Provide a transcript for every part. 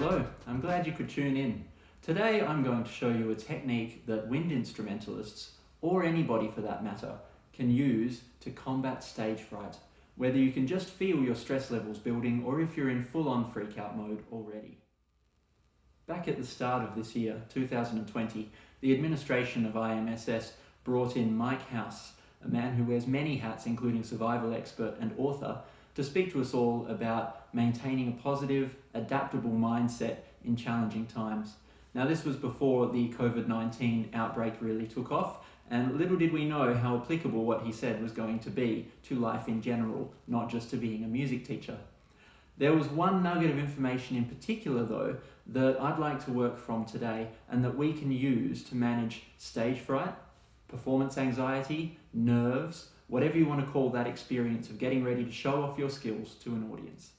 Hello, I'm glad you could tune in. Today I'm going to show you a technique that wind instrumentalists, or anybody for that matter, can use to combat stage fright, whether you can just feel your stress levels building or if you're in full-on freak-out mode already. Back at the start of this year, 2020, the administration of IMSS brought in Mike House, a man who wears many hats including survival expert and author, to speak to us all about maintaining a positive, adaptable mindset in challenging times. Now, this was before the COVID-19 outbreak really took off, and little did we know how applicable what he said was going to be to life in general, not just to being a music teacher. There was one nugget of information in particular, though, that I'd like to work from today and that we can use to manage stage fright, performance anxiety, nerves, whatever you want to call that experience of getting ready to show off your skills to an audience.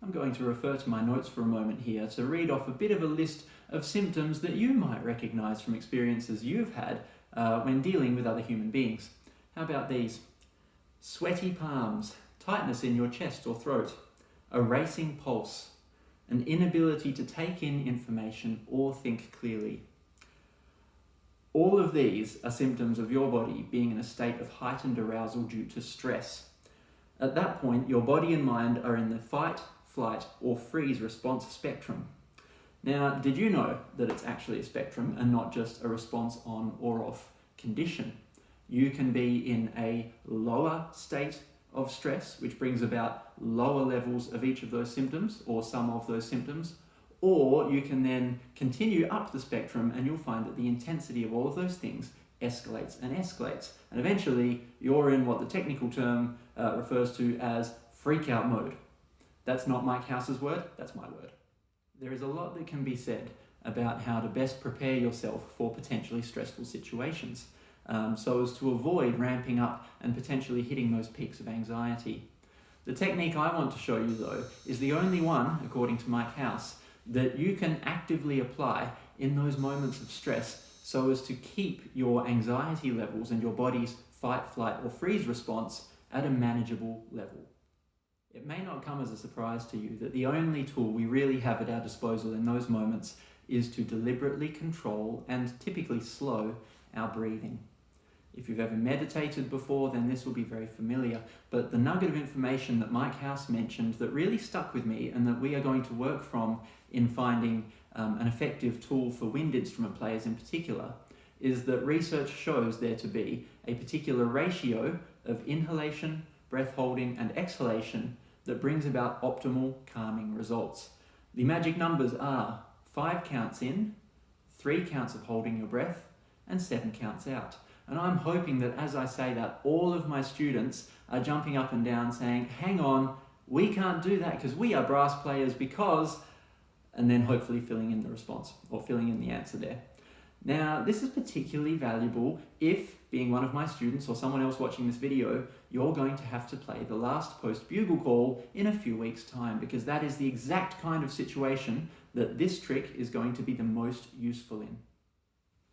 I'm going to refer to my notes for a moment here to read off a bit of a list of symptoms that you might recognize from experiences you've had when dealing with other human beings. How about these? Sweaty palms, tightness in your chest or throat, a racing pulse, an inability to take in information or think clearly. All of these are symptoms of your body being in a state of heightened arousal due to stress. At that point, your body and mind are in the fight, flight, or freeze response spectrum. Now, did you know that it's actually a spectrum and not just a response on or off condition? You can be in a lower state of stress, which brings about lower levels of each of those symptoms or some of those symptoms, or you can then continue up the spectrum and you'll find that the intensity of all of those things escalates and escalates. And eventually you're in what the technical term refers to as freak out mode. That's not Mike House's word, that's my word. There is a lot that can be said about how to best prepare yourself for potentially stressful situations, so as to avoid ramping up and potentially hitting those peaks of anxiety. The technique I want to show you, though, is the only one, according to Mike House, that you can actively apply in those moments of stress so as to keep your anxiety levels and your body's fight, flight, or freeze response at a manageable level. It may not come as a surprise to you that the only tool we really have at our disposal in those moments is to deliberately control and typically slow our breathing. If you've ever meditated before, then this will be very familiar, but the nugget of information that Mike House mentioned that really stuck with me and that we are going to work from in finding an effective tool for wind instrument players in particular is that research shows there to be a particular ratio of inhalation, breath holding, and exhalation that brings about optimal calming results. The magic numbers are 5 counts in, 3 counts of holding your breath, and 7 counts out. And I'm hoping that as I say that, all of my students are jumping up and down saying, hang on, we can't do that because we are brass players because, and then hopefully filling in the response or filling in the answer there. Now, this is particularly valuable if, being one of my students or someone else watching this video, you're going to have to play the last post bugle call in a few weeks' time, because that is the exact kind of situation that this trick is going to be the most useful in.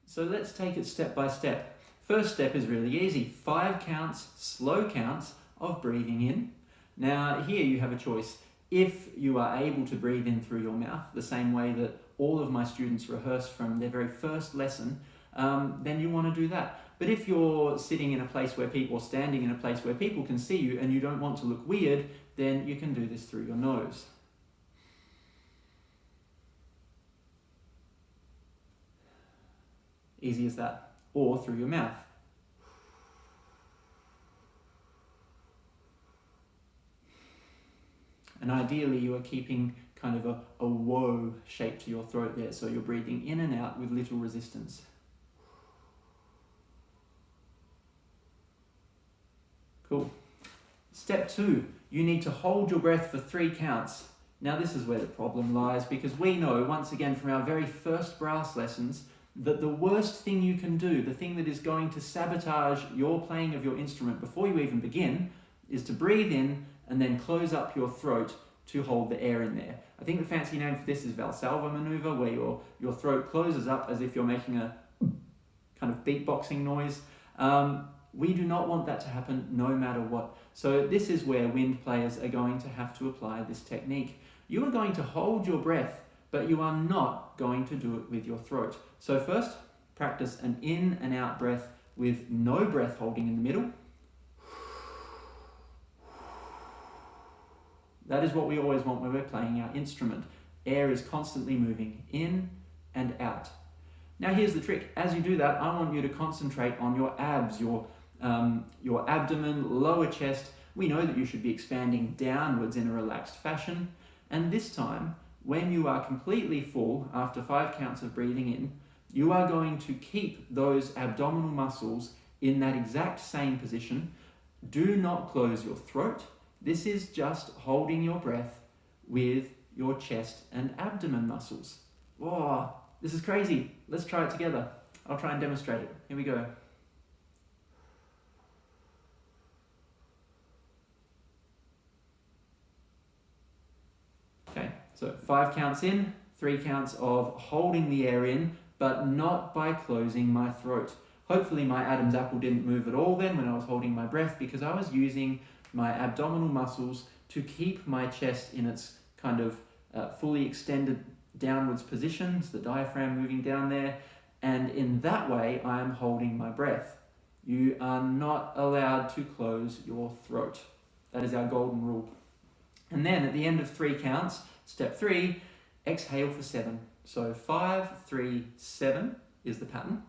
So let's take it step by step. First step is really easy. 5 counts, slow counts of breathing in. Now here you have a choice. If you are able to breathe in through your mouth, the same way that all of my students rehearse from their very first lesson, then you want to do that. But if you're sitting in a place where people, or standing in a place where people can see you and you don't want to look weird, then you can do this through your nose. Easy as that. Or through your mouth. And ideally you are keeping kind of a whoa shape to your throat there, so you're breathing in and out with little resistance. Cool. Step 2, you need to hold your breath for 3 counts. Now this is where the problem lies, because we know, once again from our very first brass lessons, that the worst thing you can do, the thing that is going to sabotage your playing of your instrument before you even begin, is to breathe in and then close up your throat to hold the air in there. I think the fancy name for this is Valsalva maneuver, where your throat closes up as if you're making a kind of beatboxing noise. We do not want that to happen no matter what. So this is where wind players are going to have to apply this technique. you are going to hold your breath, but you are not going to do it with your throat. So first, practice an in and out breath with no breath holding in the middle. That is what we always want when we're playing our instrument. Air is constantly moving in and out. Now here's the trick. As you do that, I want you to concentrate on your abs, your abdomen, lower chest. We know that you should be expanding downwards in a relaxed fashion. And this time, when you are completely full, after 5 counts of breathing in, you are going to keep those abdominal muscles in that exact same position. Do not close your throat. This is just holding your breath with your chest and abdomen muscles. Whoa, this is crazy. Let's try it together. I'll try and demonstrate it. Here we go. Okay, so 5 counts in, 3 counts of holding the air in, but not by closing my throat. Hopefully my Adam's apple didn't move at all then when I was holding my breath, because I was using my abdominal muscles to keep my chest in its kind of fully extended downwards positions, the diaphragm moving down there, and in that way I am holding my breath. You are not allowed to close your throat. That is our golden rule. And then at the end of 3 counts, step 3, exhale for 7. So 5, 3, 7 is the pattern.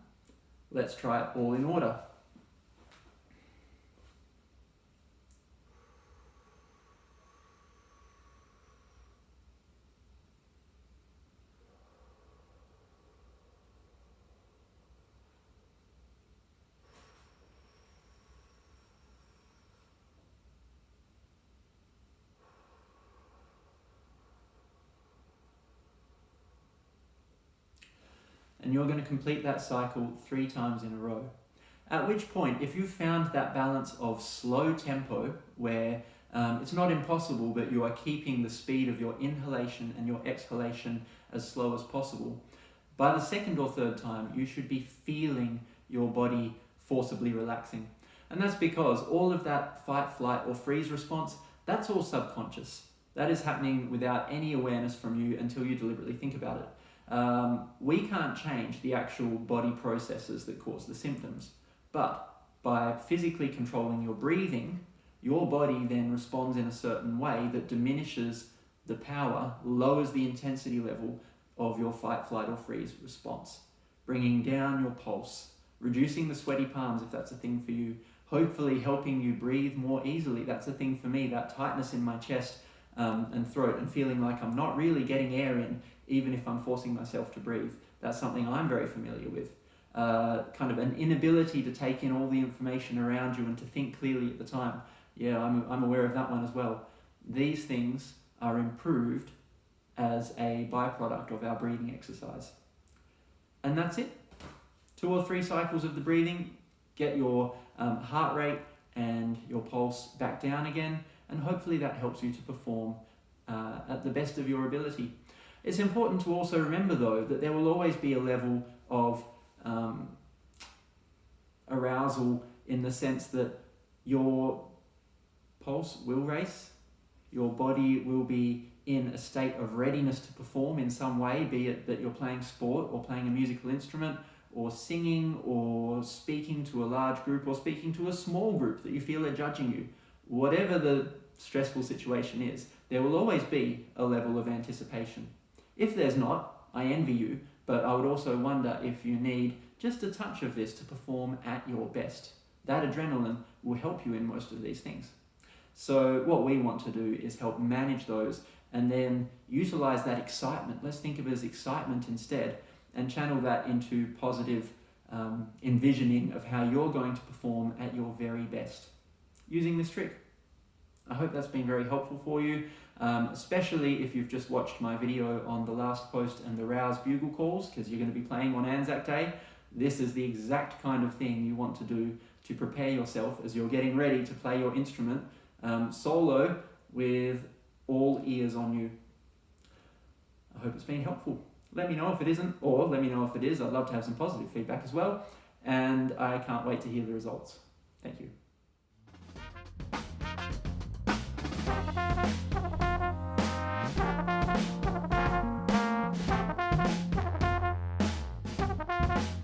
Let's try it all in order. And you're going to complete that cycle 3 times in a row. At which point, if you've found that balance of slow tempo, where it's not impossible, but you are keeping the speed of your inhalation and your exhalation as slow as possible, by the 2nd or 3rd time, you should be feeling your body forcibly relaxing. And that's because all of that fight, flight, or freeze response, that's all subconscious. That is happening without any awareness from you until you deliberately think about it. We can't change the actual body processes that cause the symptoms, but by physically controlling your breathing, your body then responds in a certain way that diminishes the power, lowers the intensity level of your fight, flight, or freeze response, bringing down your pulse, reducing the sweaty palms if that's a thing for you, hopefully helping you breathe more easily. That's a thing for me, that tightness in my chest and throat, and feeling like I'm not really getting air in, even if I'm forcing myself to breathe. That's something I'm very familiar with. Kind of an inability to take in all the information around you and to think clearly at the time. Yeah, I'm aware of that one as well. These things are improved as a byproduct of our breathing exercise. And that's it. 2 or 3 cycles of the breathing, get your heart rate and your pulse back down again, and hopefully that helps you to perform at the best of your ability. It's important to also remember, though, that there will always be a level of arousal, in the sense that your pulse will race, your body will be in a state of readiness to perform in some way, be it that you're playing sport or playing a musical instrument or singing or speaking to a large group or speaking to a small group that you feel are judging you. Whatever the stressful situation is, there will always be a level of anticipation. If there's not, I envy you, but I would also wonder if you need just a touch of this to perform at your best. That adrenaline will help you in most of these things. So what we want to do is help manage those and then utilize that excitement. Let's think of it as excitement instead, and channel that into positive envisioning of how you're going to perform at your very best using this trick. I hope that's been very helpful for you, especially if you've just watched my video on the last post and the Rouse bugle calls, because you're going to be playing on Anzac Day. This is the exact kind of thing you want to do to prepare yourself as you're getting ready to play your instrument solo with all ears on you. I hope it's been helpful. Let me know if it isn't, or let me know if it is. I'd love to have some positive feedback as well, and I can't wait to hear the results. Thank you. Bye.